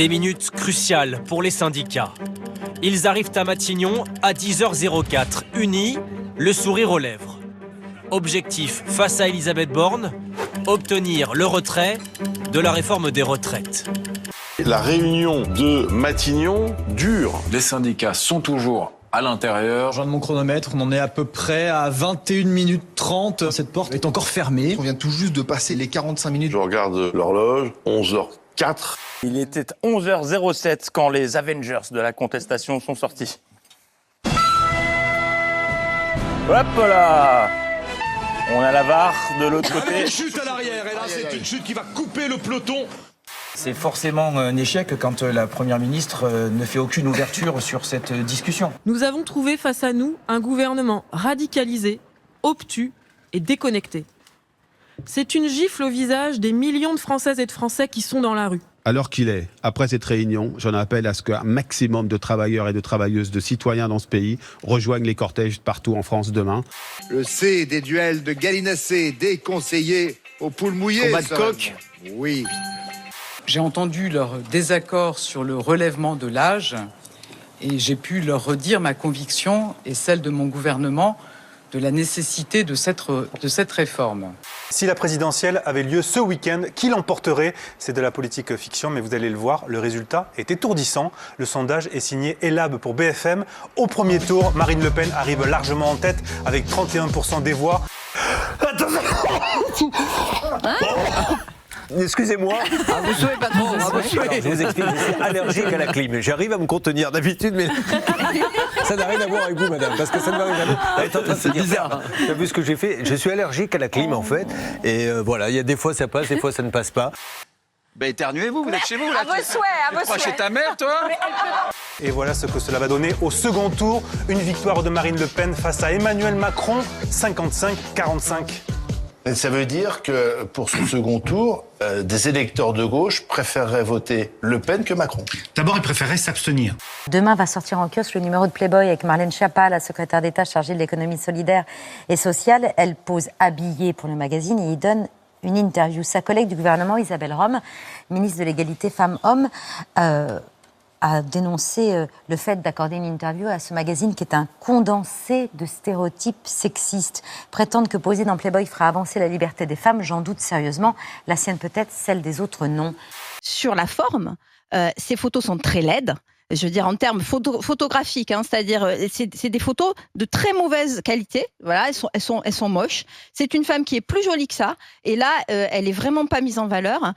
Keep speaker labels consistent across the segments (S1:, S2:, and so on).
S1: Des minutes cruciales pour les syndicats. Ils arrivent à Matignon à 10h04, unis, le sourire aux lèvres. Objectif face à Elisabeth Borne, obtenir le retrait de la réforme des retraites.
S2: La réunion de Matignon dure.
S3: Les syndicats sont toujours à l'intérieur.
S4: Je regarde mon chronomètre, on en est à peu près à 21 minutes 30. Cette porte est encore fermée.
S5: On vient tout juste de passer les 45 minutes.
S2: Je regarde l'horloge, 11h04.
S6: Il était 11h07 quand les Avengers de la contestation sont sortis. Hop là! On a la VAR de l'autre côté.
S7: Une chute à l'arrière, et là c'est une chute qui va couper le peloton.
S4: C'est forcément un échec quand la Première ministre ne fait aucune ouverture sur cette discussion.
S8: Nous avons trouvé face à nous un gouvernement radicalisé, obtus et déconnecté. C'est une gifle au visage des millions de Françaises et de Français qui sont dans la rue.
S9: Alors qu'il est, après cette réunion, j'en appelle à ce qu'un maximum de travailleurs et de travailleuses, de citoyens dans ce pays, rejoignent les cortèges partout en France demain.
S10: Le C des duels de Gallinacé, des conseillers aux poules mouillées.
S6: Combat de coq.
S10: Oui.
S11: J'ai entendu leur désaccord sur le relèvement de l'âge et j'ai pu leur redire ma conviction et celle de mon gouvernement de la nécessité de cette réforme.
S12: Si la présidentielle avait lieu ce week-end, qui l'emporterait? C'est de la politique fiction, mais vous allez le voir, le résultat est étourdissant. Le sondage est signé Elab pour BFM. Au premier tour, Marine Le Pen arrive largement en tête avec 31% des voix.
S13: Excusez-moi.
S11: Vous souhaitez pas trop.
S13: Je vous explique, je suis allergique à la clim. J'arrive à me contenir d'habitude, mais ça n'a rien à voir avec vous, madame, parce que ça ne m'arrive jamais. Elle est en train de se dire ça. Tu as vu ce que j'ai fait? Je suis allergique à la clim, en fait. Et voilà, il y a des fois ça passe, des fois ça ne passe pas.
S3: Ben éternuez-vous, vous êtes chez vous là.
S14: À vos souhaits, à vos souhaits.
S3: Chez ta mère, toi?
S12: Et voilà ce que cela va donner au second tour. Une victoire de Marine Le Pen face à Emmanuel Macron, 55-45.
S2: Ça veut dire que pour ce second tour, des électeurs de gauche préféreraient voter Le Pen que Macron.
S7: D'abord, ils préféraient s'abstenir.
S14: Demain va sortir en kiosque le numéro de Playboy avec Marlène Schiappa, la secrétaire d'État chargée de l'économie solidaire et sociale. Elle pose habillée pour le magazine et y donne une interview. Sa collègue du gouvernement, Isabelle Rome, ministre de l'égalité femmes-hommes, a dénoncé le fait d'accorder une interview à ce magazine qui est un condensé de stéréotypes sexistes. Prétendre que poser dans Playboy fera avancer la liberté des femmes, j'en doute sérieusement. La sienne peut-être, celle des autres non.
S15: Sur la forme, ces photos sont très laides. Je veux dire en termes photographiques, hein, c'est-à-dire c'est des photos de très mauvaise qualité. Voilà, elles sont moches. C'est une femme qui est plus jolie que ça, et là, elle est vraiment pas mise en valeur.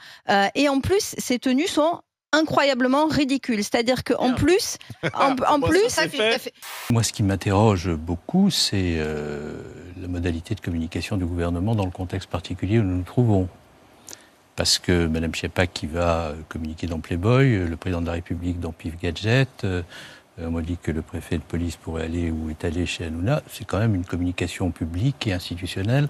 S15: Et en plus, ses tenues sont incroyablement ridicule. C'est-à-dire qu'en plus,
S16: Moi, ce qui m'interroge beaucoup, c'est la modalité de communication du gouvernement dans le contexte particulier où nous nous trouvons. Parce que Mme Schiappa qui va communiquer dans Playboy, le président de la République dans Pif Gadget, on m'a dit que le préfet de police pourrait aller ou est allé chez Hanouna, c'est quand même une communication publique et institutionnelle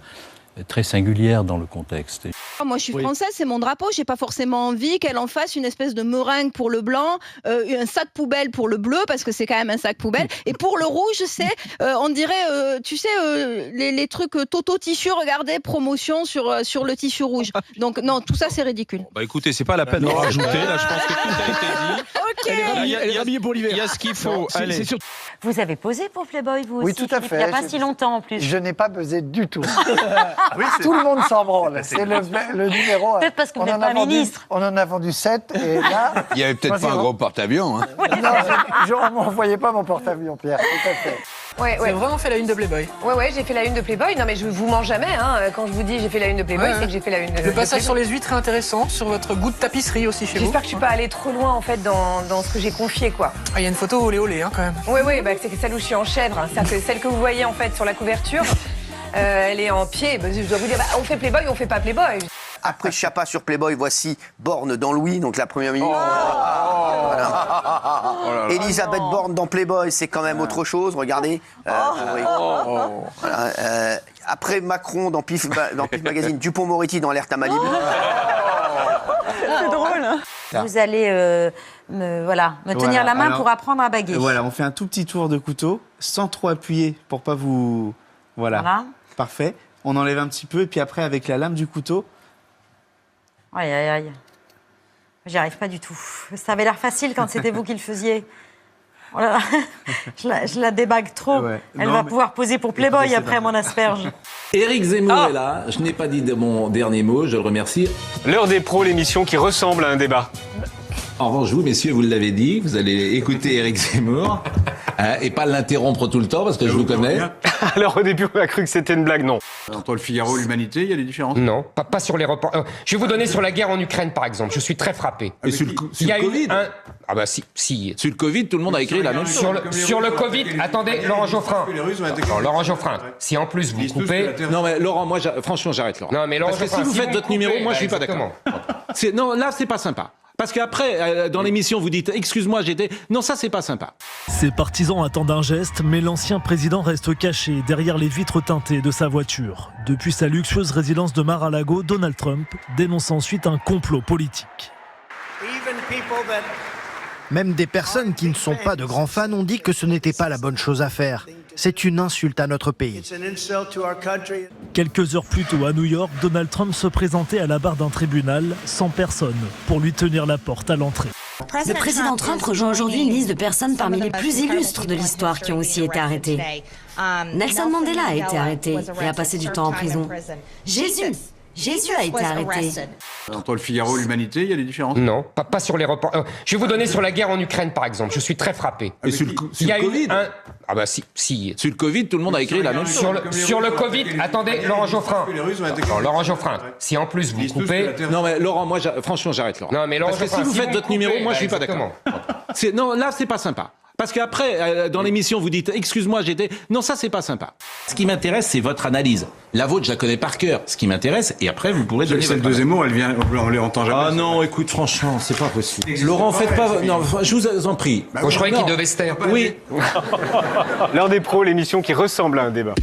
S16: très singulière dans le contexte.
S15: Moi, je suis française, c'est mon drapeau. J'ai pas forcément envie qu'elle en fasse une espèce de meringue pour le blanc, un sac poubelle pour le bleu, parce que c'est quand même un sac poubelle. Et pour le rouge, c'est, on dirait, tu sais, les trucs Toto tissu, regardez, promotion sur le tissu rouge. Donc, non, tout ça, c'est ridicule.
S7: Bah écoutez, c'est pas la peine de rajouter. Là, je pense que tout a été dit.
S8: Ok.
S7: Elle est rhabillée pour l'hiver. Il y a ce qu'il faut. Allez.
S14: Vous avez posé pour Playboy, vous aussi?
S17: Oui, tout à fait.
S14: Il n'y a pas si longtemps en plus.
S17: Je n'ai pas pesé du tout. Tout le monde s'en branle. C'est le numéro.
S14: Peut-être parce que vous n'êtes pas ministre.
S17: On en a vendu 7 et là...
S3: Il n'y avait peut-être pas un gros porte-avions. Hein.
S17: Non, on ne m'envoyait pas mon porte-avions, Pierre. Tout à fait.
S11: Ouais. Vous avez vraiment fait la une de Playboy?
S14: Ouais, j'ai fait la une de Playboy. Non, mais je vous mens jamais. Hein. Quand je vous dis j'ai fait la une de Playboy, c'est que j'ai fait la une de
S11: Le passage
S14: Playboy.
S11: sur les huîtres est intéressant, sur votre goût de tapisserie aussi chez vous.
S14: J'espère que je suis pas allée trop loin en fait dans ce que j'ai confié, quoi.
S11: Ah, il y a une photo olé olé, hein, quand même.
S14: Oui, bah, c'est celle où je suis en chèvre. Hein. C'est-à-dire que celle que vous voyez en fait sur la couverture, elle est en pied. Bah, je dois vous dire, on fait Playboy, on fait pas Playboy.
S13: Après Schiappa sur Playboy, voici Borne dans Louis, donc la première ministre. Voilà. Elisabeth Borne dans Playboy, c'est quand même autre chose, regardez. Voilà, après Macron dans Pif Magazine, Dupond-Moretti dans Alerte à Malibu.
S14: C'est drôle. Hein. Vous allez me tenir la main pour apprendre à baguer.
S4: Voilà, on fait un tout petit tour de couteau, sans trop appuyer, pour pas vous... Voilà. Parfait. On enlève un petit peu, et puis après, avec la lame du couteau...
S14: Aïe. J'y arrive pas du tout. Ça avait l'air facile quand c'était vous qui le faisiez. Oh là là, je la débague trop.
S18: Ouais.
S14: Elle
S18: Non,
S14: va
S18: mais-
S14: pouvoir poser pour Playboy
S18: Écoutez,
S14: après mon asperge.
S18: Éric Zemmour est là. Je n'ai pas dit de mon dernier mot, je le remercie.
S19: L'heure des pros, l'émission qui ressemble à un débat.
S18: En revanche, vous, messieurs, vous l'avez dit, vous allez écouter Éric Zemmour et pas l'interrompre tout le temps parce que je vous connais.
S19: Alors au début, on a cru que c'était une blague, non.
S3: Entre le Figaro et l'Humanité, il y a des différences.
S20: Non, pas sur les reports. Je vais vous donner sur la guerre en Ukraine, par exemple. Je suis très frappé.
S18: Et sur le
S20: Il y a eu
S18: Covid
S20: un... Ah bah si.
S18: Sur le Covid, tout le monde a écrit la même chose.
S20: Sur le Covid, attendez, Laurent Geoffrin. Non, Laurent Geoffrin, si en plus vous coupez...
S18: Non mais Laurent, moi, franchement, j'arrête Laurent.
S20: Non mais Laurent
S18: Parce que
S20: Geoffrin,
S18: si vous faites votre numéro, moi, je suis pas
S20: exactement.
S18: d'accord. Non, là, c'est pas sympa. Parce qu'après, dans l'émission, vous dites « Excuse-moi, j'étais... » Non, ça, c'est pas sympa.
S21: Ses partisans attendent un geste, mais l'ancien président reste caché derrière les vitres teintées de sa voiture. Depuis sa luxueuse résidence de Mar-a-Lago, Donald Trump dénonce ensuite un complot politique.
S22: Même des personnes qui ne sont pas de grands fans ont dit que ce n'était pas la bonne chose à faire. C'est une insulte à notre pays.
S21: Quelques heures plus tôt à New York, Donald Trump se présentait à la barre d'un tribunal sans personne pour lui tenir la porte à l'entrée.
S23: Le président Trump rejoint aujourd'hui une liste de personnes parmi les plus illustres de l'histoire qui ont aussi été arrêtées. Nelson Mandela a été arrêté et a passé du temps en prison. Jésus a été arrêté.
S3: Entre le Figaro et l'Humanité, il y a des différences.
S20: Non, pas sur les reports. Je vais vous donner sur la guerre en Ukraine, par exemple. Je suis très frappé.
S18: Et sur le
S20: Il y a
S18: Covid
S20: eu un... Ah bah si.
S18: Sur le Covid, tout le monde a écrit la même chose.
S20: Sur le Covid, attendez, Laurent Geoffrin. Non, Laurent Geoffrin, si en plus vous coupez...
S18: Non mais Laurent, moi, franchement, j'arrête Laurent.
S20: Non mais Laurent
S18: Parce que
S20: Geoffrin,
S18: si vous faites votre numéro, moi, je suis pas
S20: exactement.
S18: d'accord. Non, là, c'est pas sympa. Parce qu'après, dans l'émission, vous dites « Excuse-moi, j'étais... » Non, ça, c'est pas sympa. Ce qui m'intéresse, c'est votre analyse. La vôtre, je la connais par cœur. Ce qui m'intéresse, et après, vous pourrez donner
S3: Celle
S18: votre
S3: de Zemmour, on les entend jamais.
S18: Ah non, écoute, franchement, c'est pas possible. Laurent, faites pas... Non, je vous en prie.
S20: Moi, je croyais qu'il devait se taire.
S18: Oui.
S19: L'heure des pros, l'émission qui ressemble à un débat.